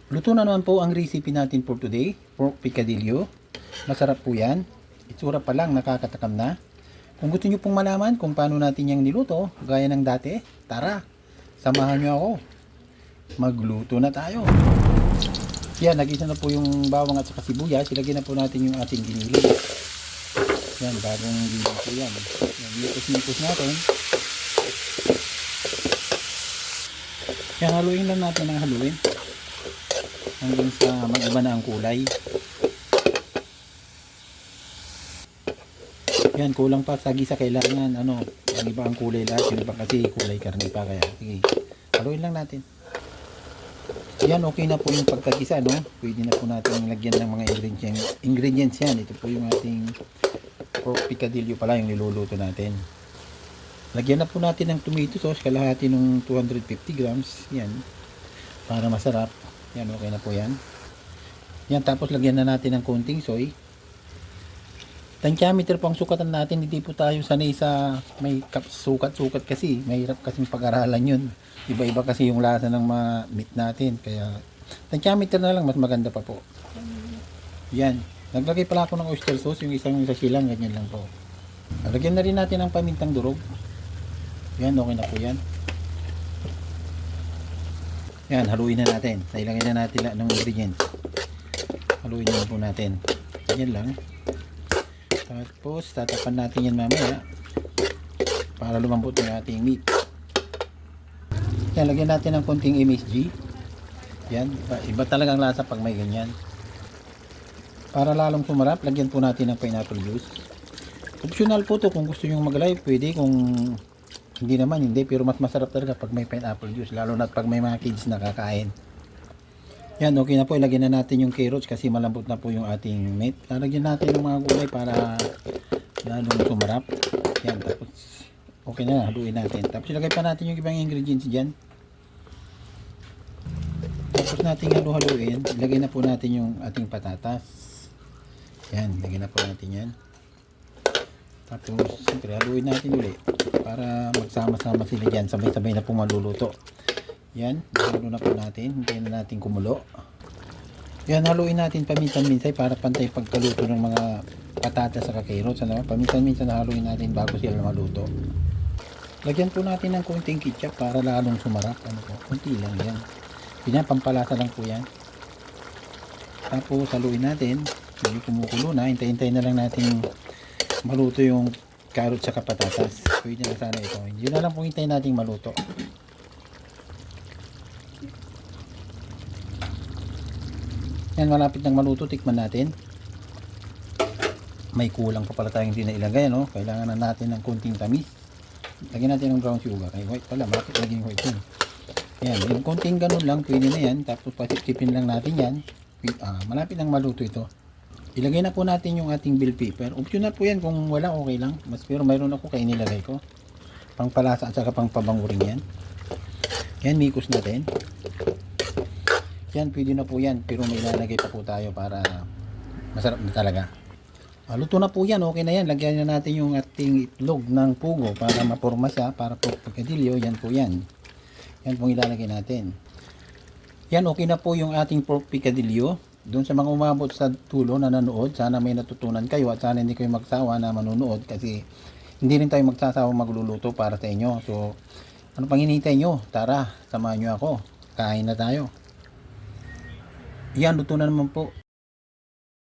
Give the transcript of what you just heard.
Luto na naman po ang recipe natin for today, pork picadillo. Masarap po yan. Itsura pa lang nakakatakam na. Kung gusto nyo pong malaman kung paano natin yung niluto, gaya ng dati, tara, samahan nyo ako. Magluto na tayo. Yan, nagisa na po yung bawang at saka sibuyas. Ilagyan na po natin yung ating giniling. Yan, bagong giling po yan. Yan, nipos-nipos natin. Yan, haluin lang natin ng haluin hanggang sa mag-iba na ang kulay. Yan, kulang pa sa gisa, kailangan ang iba ang kulay lahat, yung iba kasi kulay karne pa, kaya sige, haluin lang natin. Yan, okay na po yung pagkagisa, no? Pwede na po natin lagyan ng mga ingredients yan. Ito po yung ating pork picadillo pala yung niluluto natin. Lagyan na po natin ng tomato sauce, kalahati ng 250 grams, yan, para masarap. Yan, okay na po yan. Yan, tapos lagyan na natin ng konting soy. Tansyameter po ang sukatan natin, hindi po tayo sanay sa may sukat-sukat kasi. Mahirap kasing pag-aralan yun. Iba-iba kasi yung lasa ng mga meat natin. Kaya, tansyameter na lang, mas maganda pa po. Yan. Naglagay pala ako ng oyster sauce, yung isang sa silang, ganyan lang po. Lagyan na rin natin ng pamintang durog. Yan, okay na po yan. Yan, haluin na natin. Ilagay na natin lahat ng ingredients. Haluin na po natin. Yan lang. Tapos, tatapan natin yan mamaya para lumambot yung ating meat. Yan, lagyan natin ng konting MSG. Yan, iba talagang lasa pag may ganyan. Para lalong sumarap, lagyan po natin ng pineapple juice. Optional po to kung gusto nyo mag-live, pwede. Kung hindi naman, hindi. Pero mas masarap talaga pag may pineapple juice. Lalo na pag may mga kids na kakain. Yan, okay na po. Ilagyan na natin yung carrots kasi malambot na po yung ating meat. Lalagyan natin yung mga gulay para lalong sumarap. Yan, tapos okay na, haluin natin. Tapos ilagay pa natin yung ibang ingredients dyan. Tapos natin halu-haluin. Ilagay na po natin yung ating patatas. Yan, ilagay na po natin yan. Tapos, siyempre, haluin natin ulit para magsama-sama sila dyan. Sabay-sabay na po maluluto. Yan, halo na po natin. Hintayin na natin kumulo. Yan, haluin natin paminsan-minsan para pantay pagkaluto ng mga patatas sa carrots. Paminsan-minsan haluin natin bago sila maluto. Lagyan po natin ng konting ketchup para lalong sumarap. Kunti lang yan. Yan, pampalasa lang po yan. Tapos, haluin natin. Hindi kumukulo na. Hintayin na lang natin maluto yung carrots sa patatas. Pwede na sana ito. Yun na lang po hintayin natin maluto. Yan, malapit nang maluto. Tikman natin. May kulang pa pala tayong hindi na ilagay, no? Kailangan na natin ng konting tamis. Lagyan natin ng brown sugar. Ay, white pala. Bakit lagyan white yun? Yan, yung konting ganun lang. Pwede na yan. Tapos pasip-sipin lang natin yan. Malapit nang maluto ito. Ilagay na po natin yung ating bell pepper. Optional po yan, kung wala okay lang. Pero mayroon ako kaya nilagay ko. Pangpalasa at saka pangpabango rin yan. Yan, mikos natin. Yan, pwede na po yan. Pero may ilalagay pa po tayo para masarap na talaga. Luto na po yan, okay na yan. Lagyan na natin yung ating itlog ng pugo para maporma siya. Para po pagkadilyo, yan po yan. Yan po ilalagay natin. Yan, okay na po yung ating pork picadillo. Doon sa mga umabot sa tulo na nanood, sana may natutunan kayo at sana hindi kayo magsawa na manunood kasi hindi rin tayo magsasawa magluluto para sa inyo. So, ano pang hinihintay nyo? Tara, samahan nyo ako. Kain na tayo. Yan, luto na naman po